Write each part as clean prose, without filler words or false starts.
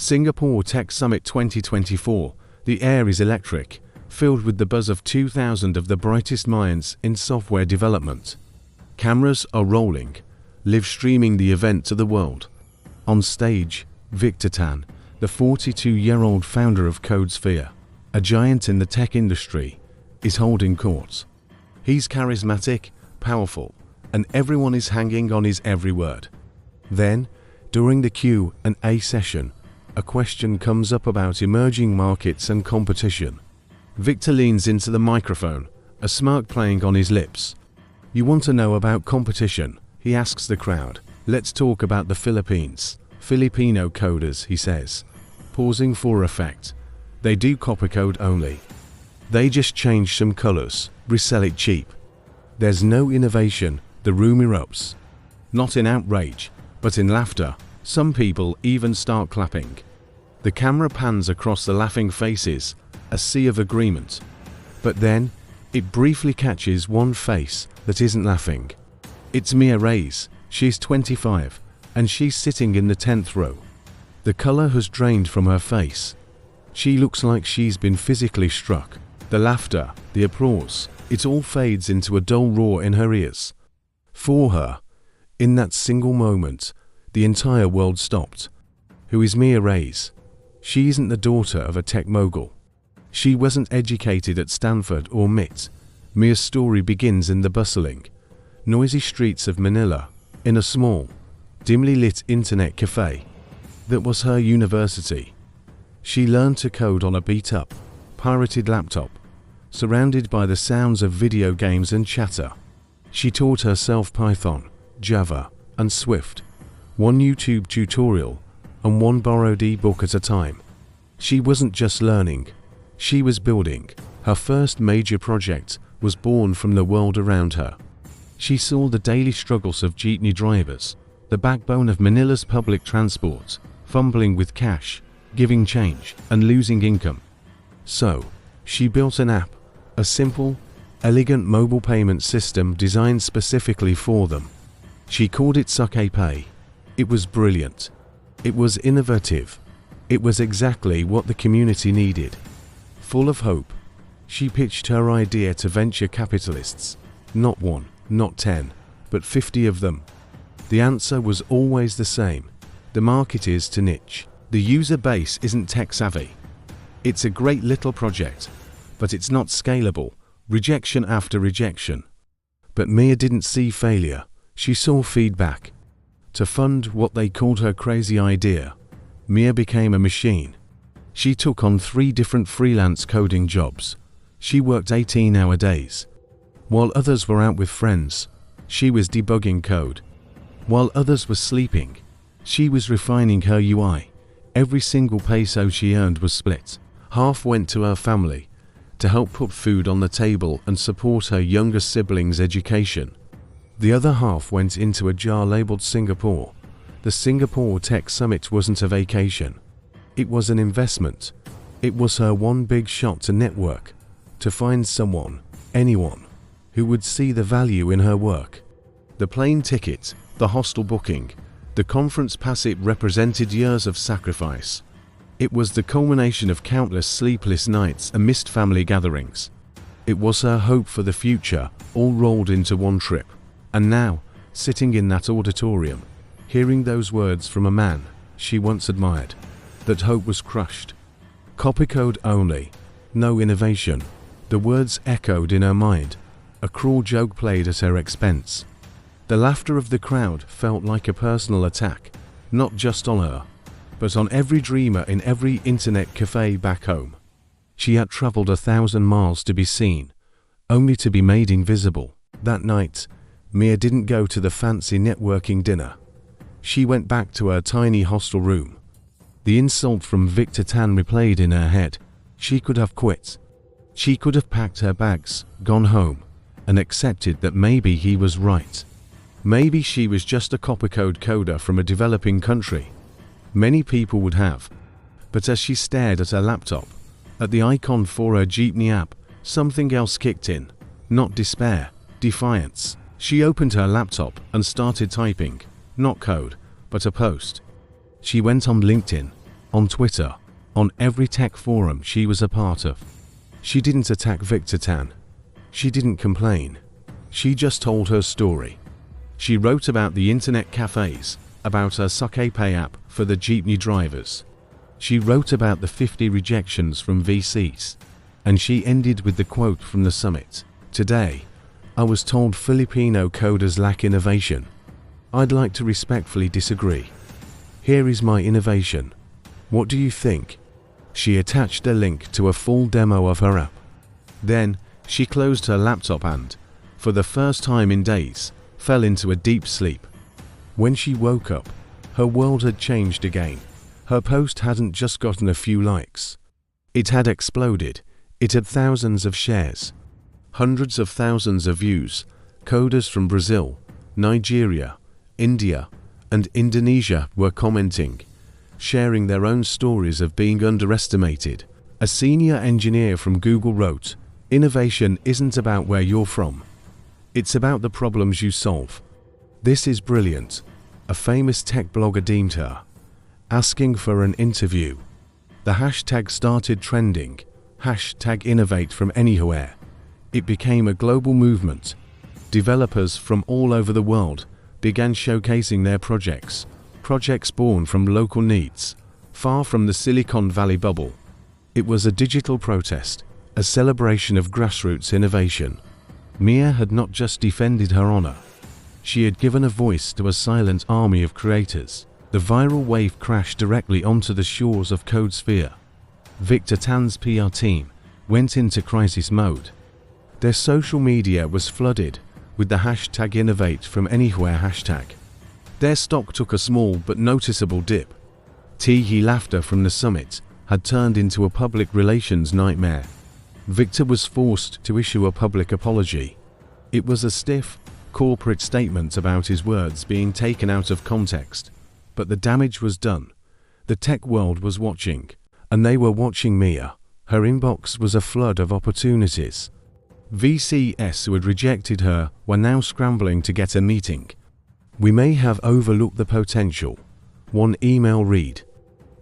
Singapore Tech Summit 2024. The air is electric, filled with the buzz of 2,000 of the brightest minds in software development. Cameras are rolling, live streaming the event to the world. On stage, Victor Tan, the 42-year-old founder of CodeSphere, a giant in the tech industry, is holding court. He's charismatic, powerful, and everyone is hanging on his every word. Then, during the Q&A session, a question comes up about emerging markets and competition. Victor leans into the microphone, a smirk playing on his lips. "You want to know about competition?" he asks the crowd. "Let's talk about the Philippines. Filipino coders," he says, pausing for effect. "They do Copycode only. They just change some colors, resell it cheap. There's no innovation." The room erupts. Not in outrage, but in laughter. Some people even start clapping. The camera pans across the laughing faces, a sea of agreement. But then, it briefly catches one face that isn't laughing. It's Mia Reyes. She's 25, and she's sitting in the 10th row. The color has drained from her face. She looks like she's been physically struck. The laughter, the applause, it all fades into a dull roar in her ears. For her, in that single moment, the entire world stopped. Who is Mia Reyes? She isn't the daughter of a tech mogul. She wasn't educated at Stanford or MIT. Mia's story begins in the bustling, noisy streets of Manila, in a small, dimly lit internet cafe. That was her university. She learned to code on a beat-up, pirated laptop, surrounded by the sounds of video games and chatter. She taught herself Python, Java, and Swift, one YouTube tutorial and one borrowed e-book at a time. She wasn't just learning, she was building. Her first major project was born from the world around her. She saw the daily struggles of jeepney drivers, the backbone of Manila's public transport, fumbling with cash, giving change, and losing income. So, she built an app, a simple, elegant mobile payment system designed specifically for them. She called it Pay. It was brilliant. It was innovative. It was exactly what the community needed. Full of hope, she pitched her idea to venture capitalists. Not one, not 10, but 50 of them. The answer was always the same. The market is too niche. The user base isn't tech savvy. It's a great little project, but it's not scalable. Rejection after rejection. But Mia didn't see failure, she saw feedback. To fund what they called her crazy idea, Mia became a machine. She took on 3 different freelance coding jobs. She worked 18-hour days. While others were out with friends, she was debugging code. While others were sleeping, she was refining her UI. Every single peso she earned was split. Half went to her family, to help put food on the table and support her younger siblings' education. The other half went into a jar labeled Singapore. The Singapore Tech Summit wasn't a vacation. It was an investment. It was her one big shot to network, to find someone, anyone, who would see the value in her work. The plane ticket, the hostel booking, the conference pass, it represented years of sacrifice. It was the culmination of countless sleepless nights and missed family gatherings. It was her hope for the future, all rolled into one trip. And now, sitting in that auditorium, hearing those words from a man she once admired, that hope was crushed. Copycode only, no innovation. The words echoed in her mind, a cruel joke played at her expense. The laughter of the crowd felt like a personal attack, not just on her, but on every dreamer in every internet cafe back home. She had traveled 1,000 miles to be seen, only to be made invisible. That night, Mia didn't go to the fancy networking dinner. She went back to her tiny hostel room. The insult from Victor Tan replayed in her head. She could have quit. She could have packed her bags, gone home, and accepted that maybe he was right. Maybe she was just a Copycode coder from a developing country. Many people would have. But as she stared at her laptop, at the icon for her jeepney app, something else kicked in. Not despair, defiance. She opened her laptop and started typing, not code, but a post. She went on LinkedIn, on Twitter, on every tech forum she was a part of. She didn't attack Victor Tan. She didn't complain. She just told her story. She wrote about the internet cafes, about her sake pay app for the jeepney drivers. She wrote about the 50 rejections from VCs. And she ended with the quote from the summit. Today, I was told Filipino coders lack innovation. I'd like to respectfully disagree. Here is my innovation. What do you think? She attached a link to a full demo of her app. Then, she closed her laptop and, for the first time in days, fell into a deep sleep. When she woke up, her world had changed again. Her post hadn't just gotten a few likes. It had exploded. It had thousands of shares, hundreds of thousands of views. Coders from Brazil, Nigeria, India, and Indonesia were commenting, sharing their own stories of being underestimated. A senior engineer from Google wrote, "Innovation isn't about where you're from. It's about the problems you solve." This is brilliant, a famous tech blogger deemed her. Asking for an interview. The hashtag started trending, #innovate from anywhere. It became a global movement. Developers from all over the world began showcasing their projects born from local needs, far from the Silicon Valley bubble. It was a digital protest, a celebration of grassroots innovation. Mia had not just defended her honor. She had given a voice to a silent army of creators. The viral wave crashed directly onto the shores of CodeSphere. Victor Tan's PR team went into crisis mode. Their social media was flooded with the #innovate from anywhere hashtag. Their stock took a small but noticeable dip. Tee-hee laughter from the summit had turned into a public relations nightmare. Victor was forced to issue a public apology. It was a stiff, corporate statement about his words being taken out of context. But the damage was done. The tech world was watching, and they were watching Mia. Her inbox was a flood of opportunities. VCs who had rejected her were now scrambling to get a meeting. "We may have overlooked the potential." One email read,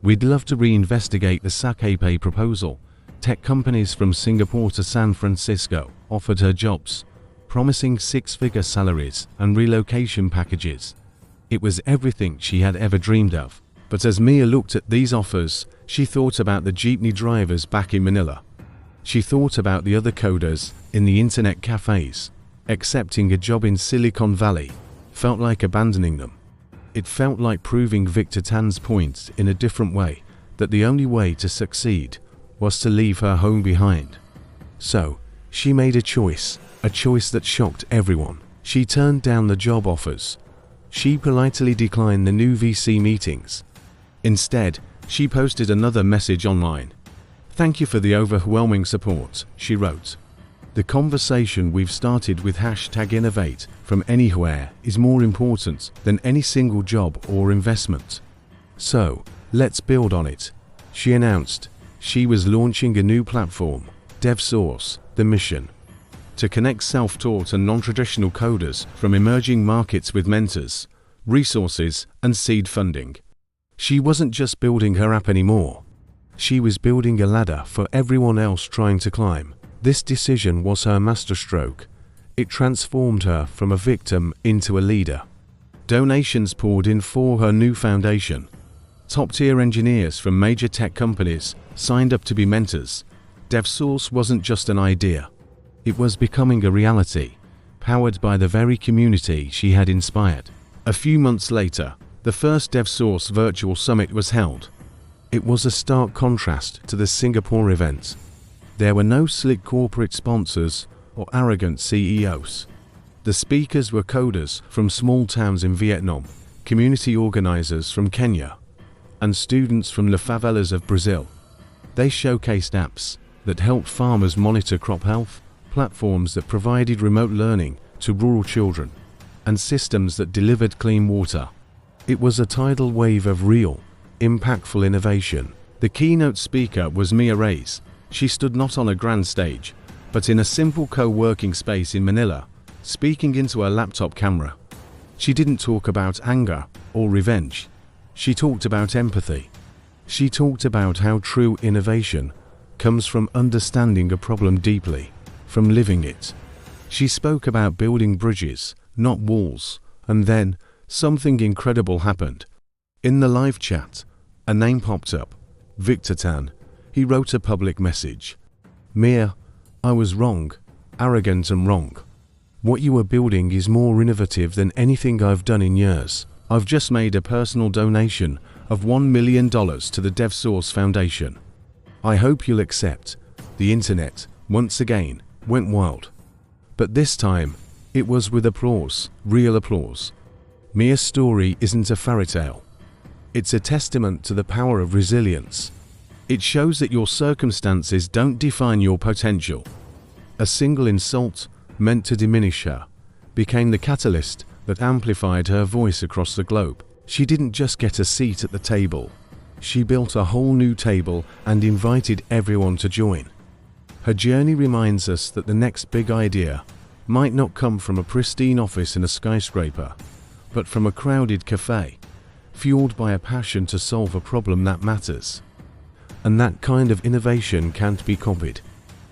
"We'd love to reinvestigate the sake pay proposal." Tech companies from Singapore to San Francisco offered her jobs, promising six-figure salaries and relocation packages. It was everything she had ever dreamed of. But as Mia looked at these offers, she thought about the jeepney drivers back in Manila. She thought about the other coders in the internet cafes. Accepting a job in Silicon Valley felt like abandoning them. It felt like proving Victor Tan's point in a different way, that the only way to succeed was to leave her home behind. So, she made a choice that shocked everyone. She turned down the job offers. She politely declined the new VC meetings. Instead, she posted another message online. "Thank you for the overwhelming support," she wrote. "The conversation we've started with #innovate from anywhere is more important than any single job or investment. So, let's build on it." She announced she was launching a new platform, DevSource, the mission to connect self-taught and non-traditional coders from emerging markets with mentors, resources, and seed funding. She wasn't just building her app anymore. She was building a ladder for everyone else trying to climb. This decision was her masterstroke. It transformed her from a victim into a leader. Donations poured in for her new foundation. Top-tier engineers from major tech companies signed up to be mentors. DevSource wasn't just an idea. It was becoming a reality, powered by the very community she had inspired. A few months later, the first DevSource virtual summit was held. It was a stark contrast to the Singapore event. There were no slick corporate sponsors or arrogant CEOs. The speakers were coders from small towns in Vietnam, community organizers from Kenya, and students from the favelas of Brazil. They showcased apps that helped farmers monitor crop health, platforms that provided remote learning to rural children, and systems that delivered clean water. It was a tidal wave of real, impactful innovation. The keynote speaker was Mia Reyes. She stood not on a grand stage, but in a simple co-working space in Manila, speaking into a laptop camera. She didn't talk about anger or revenge. She talked about empathy. She talked about how true innovation comes from understanding a problem deeply, from living it. She spoke about building bridges, not walls, and then something incredible happened. In the live chat, a name popped up, Victor Tan. He wrote a public message. Mia, I was wrong, arrogant and wrong. What you are building is more innovative than anything I've done in years. I've just made a personal donation of $1 million to the DevSource Foundation. I hope you'll accept. The internet, once again, went wild. But this time, it was with applause, real applause. Mia's story isn't a fairy tale. It's a testament to the power of resilience. It shows that your circumstances don't define your potential. A single insult, meant to diminish her, became the catalyst that amplified her voice across the globe. She didn't just get a seat at the table. She built a whole new table and invited everyone to join. Her journey reminds us that the next big idea might not come from a pristine office in a skyscraper, but from a crowded cafe, fueled by a passion to solve a problem that matters. And that kind of innovation can't be copied.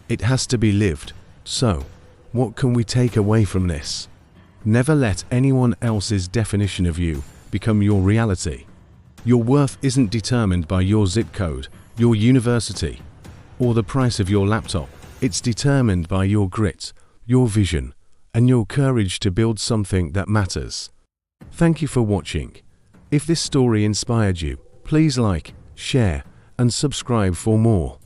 It has to be lived. So, what can we take away from this? Never let anyone else's definition of you become your reality. Your worth isn't determined by your zip code, your university, or the price of your laptop. It's determined by your grit, your vision, and your courage to build something that matters. Thank you for watching. If this story inspired you, please like, share, and subscribe for more.